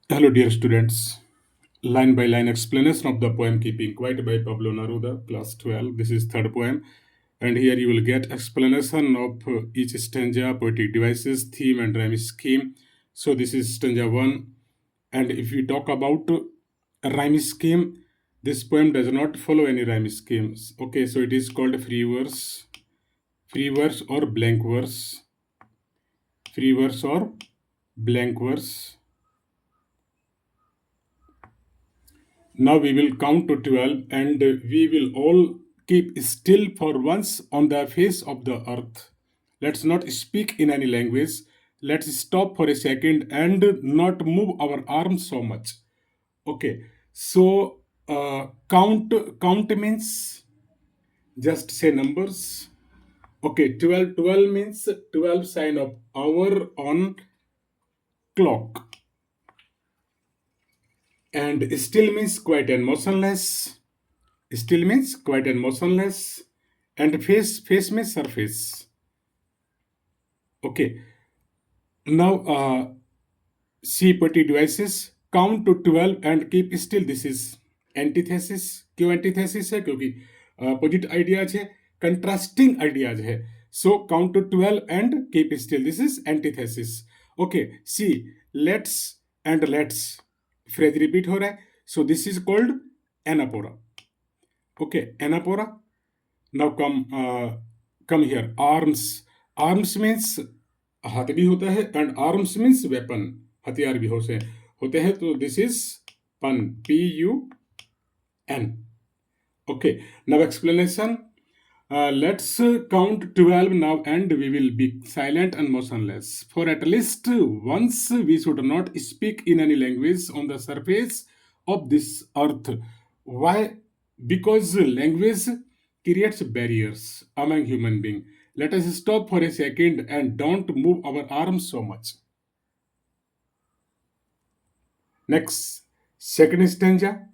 Hello, dear students. Line by line explanation of the poem Keeping Quiet by Pablo Neruda, class 12. This is third poem. And here you will get explanation of each stanza, poetic devices, theme, and rhyme scheme. So this is stanza 1. And if we talk about a rhyme scheme, this poem does not follow any rhyme schemes. Okay, so it is called free verse or blank verse, free verse or blank verse. Now we will count to 12 and we will all keep still for once on the face of the earth. Let's not speak in any language. Let's stop for a second and not move our arms so much. Okay, so count means just say numbers. Okay, 12 means 12 sign of hour on clock. And still means quiet and motionless. Still means quiet and motionless. And face means surface. Okay. Now see petty devices. Count to 12 and keep still. This is antithesis. क्यों antithesis है? क्योंकि opposite ideas है, contrasting ideas है. So count to 12 and keep still. This is antithesis. Okay. See, let's and let's. Phrase repeat हो रहा है. So this is called anaphora. Okay, anaphora. Now come here. Arms means हाथ भी होता है and arms means weapon. हथियार भी होते हैं तो this is pun. PUN. Okay. Now explanation. Let's count 12 now and we will be silent and motionless. For at least once we should not speak in any language on the surface of this earth. Why? Because language creates barriers among human beings. Let us stop for a second and don't move our arms so much. Next, second stanza.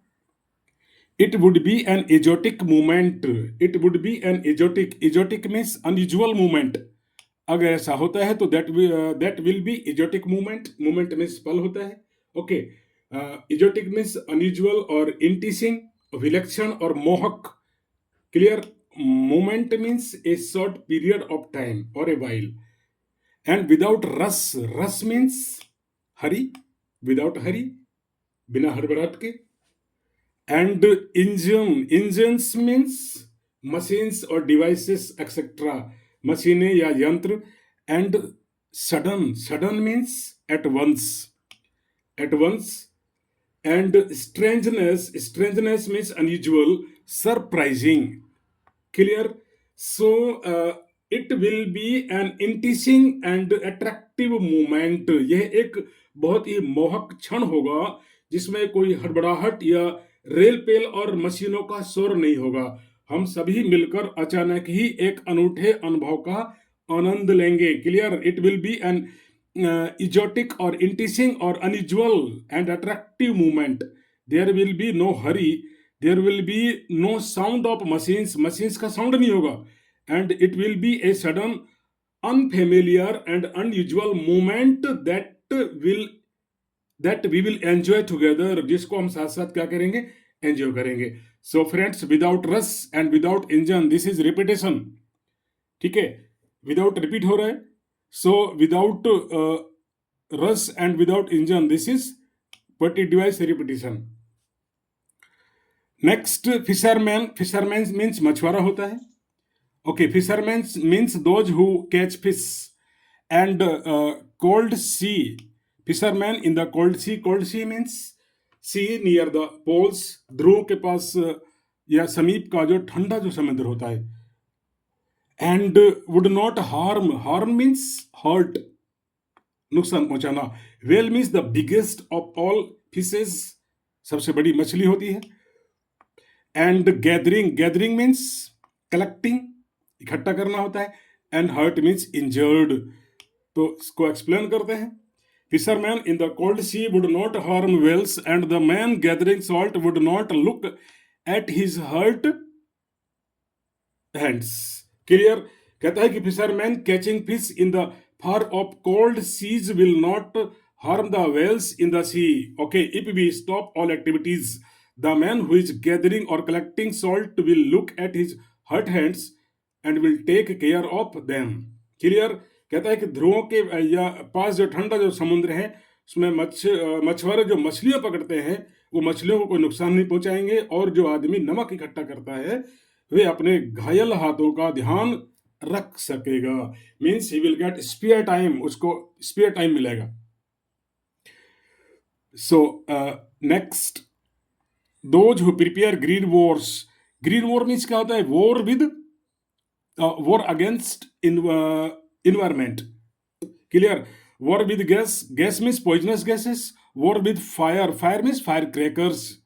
It would be an exotic movement. It would be an exotic means unusual movement. अगर ऐसा होता है तो that will be exotic movement means पल होता है. Okay. Exotic means unusual or interesting, विलक्षण और मोहक. Clear? Moment means a short period of time or a while. And without rush means hurry, without hurry, बिना हड़बड़ाहट के. And engines means machines or devices etc. मशीनें या यंत्र. And sudden means at once. And strangeness means unusual, surprising. Clear? So it will be an interesting and attractive moment. यह एक बहुत ही मोहक क्षण होगा जिसमें कोई हड़बड़ाहट या रेल पेल और मशीनों का शोर नहीं होगा. हम सभी मिलकर अचानक ही एक अनूठे अनुभव का आनंद लेंगे. Clear? It will be an exotic or interesting or unusual and attractive movement. There will be no hurry. There will be no sound of machines का sound नहीं होगा. And it will be a sudden, unfamiliar and unusual moment that we will enjoy together. जिसको हम साथ साथ क्या करेंगे? Enjoy करेंगे. So friends, without rush and without engine, this is repetition. ठीक है? Without repeat हो रहा है. So without rush and without engine, this is poetic device repetition. Next, fisherman means मछुआरा होता है. Okay, fishermen means those who catch fish. And cold sea, fisherman in the cold sea. Cold sea means sea near the poles, ध्रुव के पास या समीप का जो ठंडा जो समुद्र होता है. And would not harm means hurt, नुकसान पहुंचाना. Whale means the biggest of all fishes, सबसे बड़ी मछली होती है. And gathering means collecting, इकट्ठा करना होता है. And hurt means injured. तो इसको एक्सप्लेन करते हैं. Fisherman in the cold sea would not harm whales, and the man gathering salt would not look at his hurt hands. Clear? कहता है कि fisherman catching fish in the far off cold seas will not harm the whales in the sea. Okay, if we stop all activities, the man who is gathering or collecting salt will look at his hurt hands and will take care of them. Clear? कहता है कि ध्रुवों के या पास जो ठंडा जो समुद्र है उसमें मछुआरे जो मछलियां पकड़ते हैं वो मछलियों को कोई नुकसान नहीं पहुंचाएंगे, और जो आदमी नमक इकट्ठा करता है वे अपने घायल हाथों का ध्यान रख सकेगा. Means he will get spare time, उसको स्पेयर टाइम मिलेगा. So next, those who prepare green wars. Green war means क्या होता है? War with war against environment. Clear? War with gas means poisonous gases. War with fire means firecrackers.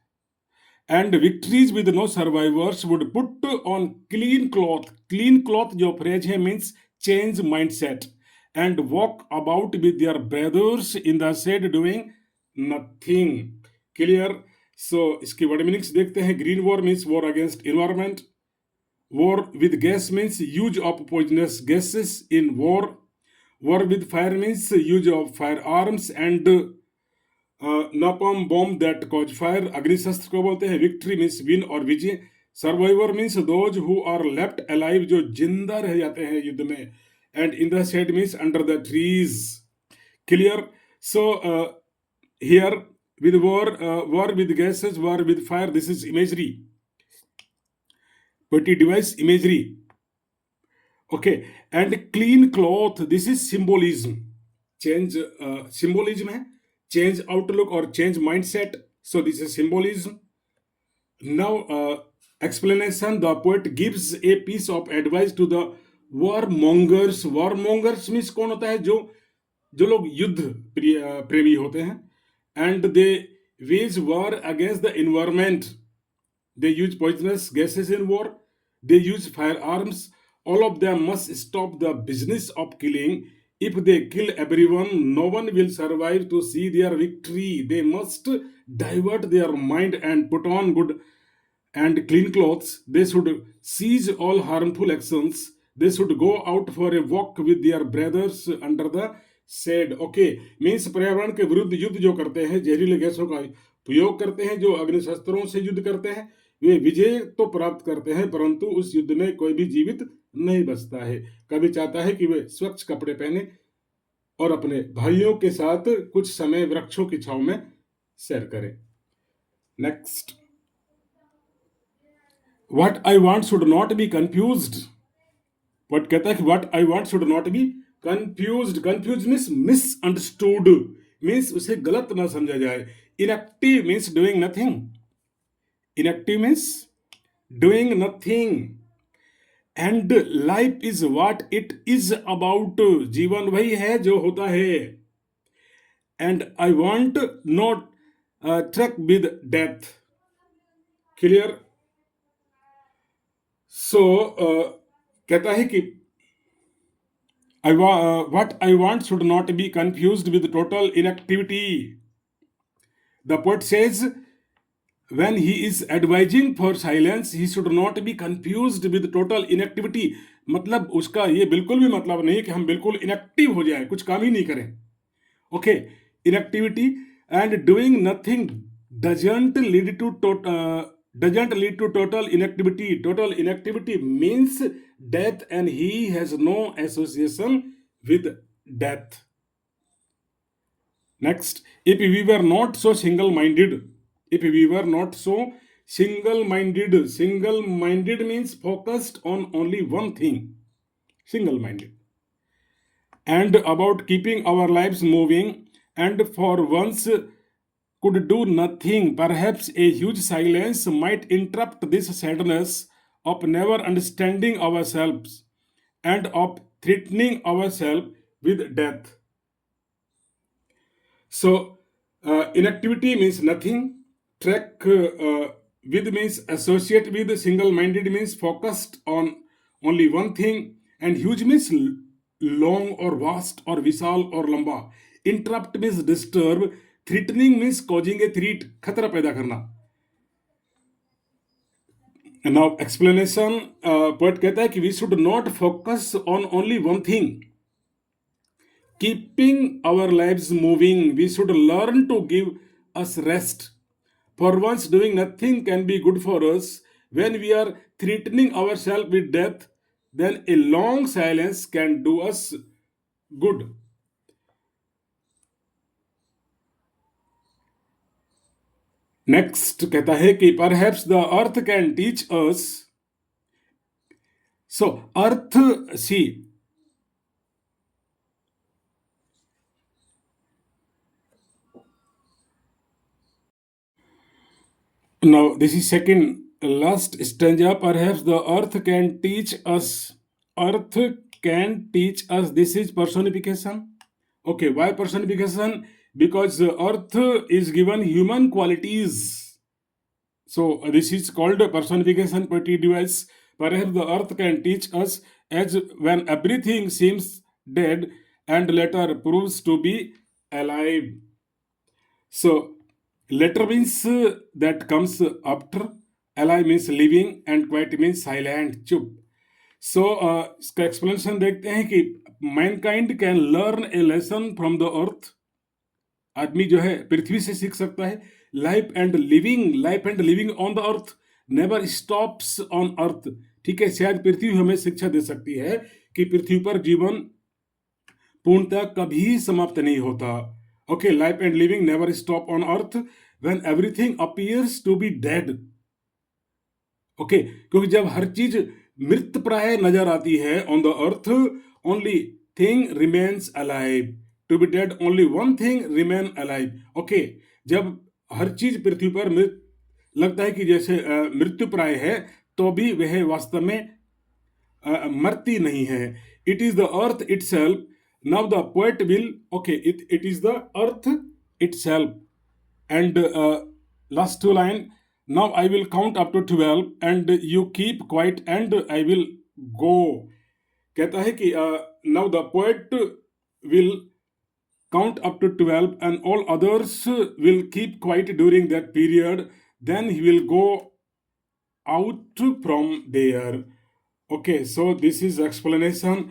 And victories with no survivors would put on clean cloth. Clean cloth जो phrase है means change mindset and walk about with their brothers in the shade doing nothing. Clear? So इसकी word meanings देखते हैं. Green war means war against environment. War with gas means use of poisonous gases in war. War with fire means use of fire arms and napalm bomb that cause fire. अग्निशस्त्र को बोलते हैं. Victory means win और विजय. Survivor means those who are left alive, जो जिंदा रह जाते हैं युद्ध में. And in the shade means under the trees. Clear? So here with war with gases, war with fire, this is imagery, poetry device imagery. Okay, and clean cloth, this is symbolism. Change symbolism है, change outlook or change mindset. So this is symbolism. Now explanation. The poet gives a piece of advice to the warmongers. Warmongers means कौन होता है? जो लोग युद्ध प्रेमी होते हैं. And they wage war against the environment. They use poisonous gases in war. They use firearms. All of them must stop the business of killing. If they kill everyone, no one will survive to see their victory. They must divert their mind and put on good and clean clothes. They should cease all harmful actions. They should go out for a walk with their brothers under the said. Okay, means पर्यावरण के विरुद्ध युद्ध जो करते हैं, जहरीले गैसों का प्रयोग करते हैं, जो अग्निशस्त्रों से युद्ध करते हैं, वे विजय तो प्राप्त करते हैं, परंतु उस युद्ध में कोई भी जीवित नहीं बचता है. कभी चाहता है कि वे स्वच्छ कपड़े पहने और अपने भाइयों के साथ कुछ समय वृक्षों की छांव में सैर करें. Next, what I want should not be confused. What कहता है कि what I want should not be confused. Confused means misunderstood, means उसे गलत ना समझा जाए. Inactive means doing nothing. Inactive means doing nothing. And life is what it is about. जीवन वही है जो होता है. And I want not track with death. Clear? So कहता है कि what I want should not be confused with total inactivity. The poet says when he is advising for silence, he should not be confused with total inactivity. मतलब उसका ये बिल्कुल भी मतलब नहीं कि हम बिल्कुल इनएक्टिव हो जाए, कुछ काम ही नहीं करें. Okay, inactivity and doing nothing doesn't lead to total inactivity. Total inactivity means death, and he has no association with death. Next, if we were not so single-minded, single-minded means focused on only one thing, single-minded, and about keeping our lives moving, and for once could do nothing, perhaps a huge silence might interrupt this sadness of never understanding ourselves and of threatening ourselves with death. So inactivity means nothing, track with means associate with, single-minded means focused on only one thing, and huge means long or vast or Vishal or लंबा. Interrupt means disturb. Threatening means causing a threat, खतरा पैदा करना. Now explanation. Poet कहता है कि we should not focus on only one thing. keeping our lives moving. We should learn to give us rest. For once, doing nothing can be good for us. When we are threatening ourselves with death, then a long silence can do us good. Next कहता है कि perhaps the earth can teach us. So earth, see, now this is second last stanza. Perhaps the earth can teach us. Earth can teach us. This is personification. Okay, why personification? Because the earth is given human qualities. So this is called a personification petty device. Perhaps the earth can teach us, as when everything seems dead and later proves to be alive. So later means that comes after, alive means living, and quiet means silent, चुप. So इसका explanation देखते हैं कि mankind can learn a lesson from the earth. आदमी जो है पृथ्वी से सीख सकता है. Life and living on the earth never stops on earth. ठीक है, शायद पृथ्वी हमें शिक्षा दे सकती है कि पृथ्वी पर जीवन पूर्णतः कभी समाप्त नहीं होता. Okay, life and living never stop on earth when everything appears to be dead. Okay, क्योंकि जब हर चीज मृत प्राय नजर आती है on the earth, only thing remains alive. To be dead, only one thing remain alive. Okay, जब हर चीज पृथ्वी पर लगता है कि जैसे मृत्यु प्राय है, तो भी वह वास्तव में मरती नहीं है. It is the earth itself. Now the poet will, okay, it is the earth itself. And last two line, now I will count up to 12 and you keep quiet and I will go. कहता है कि now the poet will count up to 12 and all others will keep quiet during that period. Then he will go out from there. Okay, so this is explanation.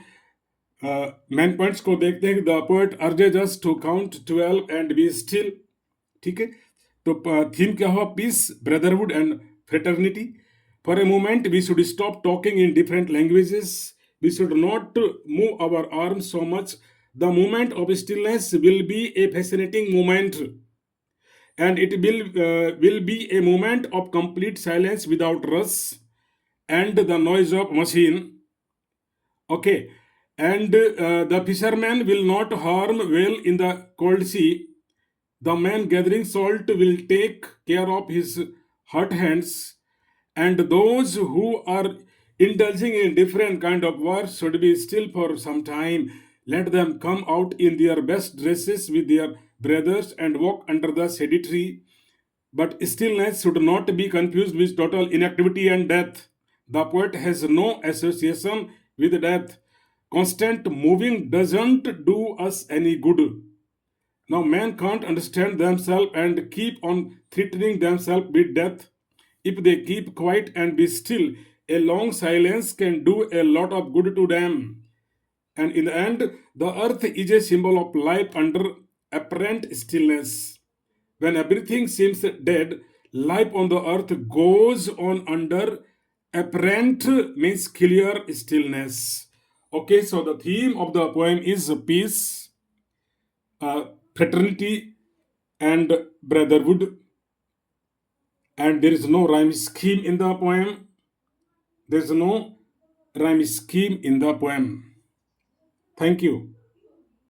Main points को देखते हैं. The poet urges us to count 12 and be still. ठीक है, तो theme क्या हुआ? Peace, brotherhood and fraternity. For a moment we should stop talking in different languages. We should not move our arms so much. The moment of stillness will be a fascinating moment, and it will be a moment of complete silence without rush and the noise of machine. Okay, and the fisherman will not harm whale in the cold sea. The man gathering salt will take care of his hurt hands, and those who are indulging in different kind of work should be still for some time. Let them come out in their best dresses with their brothers and walk under the shady tree. But stillness should not be confused with total inactivity and death. The poet has no association with death. Constant moving doesn't do us any good. Now, men can't understand themselves and keep on threatening themselves with death. If they keep quiet and be still, a long silence can do a lot of good to them. And in the end, the earth is a symbol of life under apparent stillness. When everything seems dead, life on the earth goes on under apparent means clear stillness. Okay, so the theme of the poem is peace, fraternity, and brotherhood. And there is no rhyme scheme in the poem. There is no rhyme scheme in the poem. Thank you.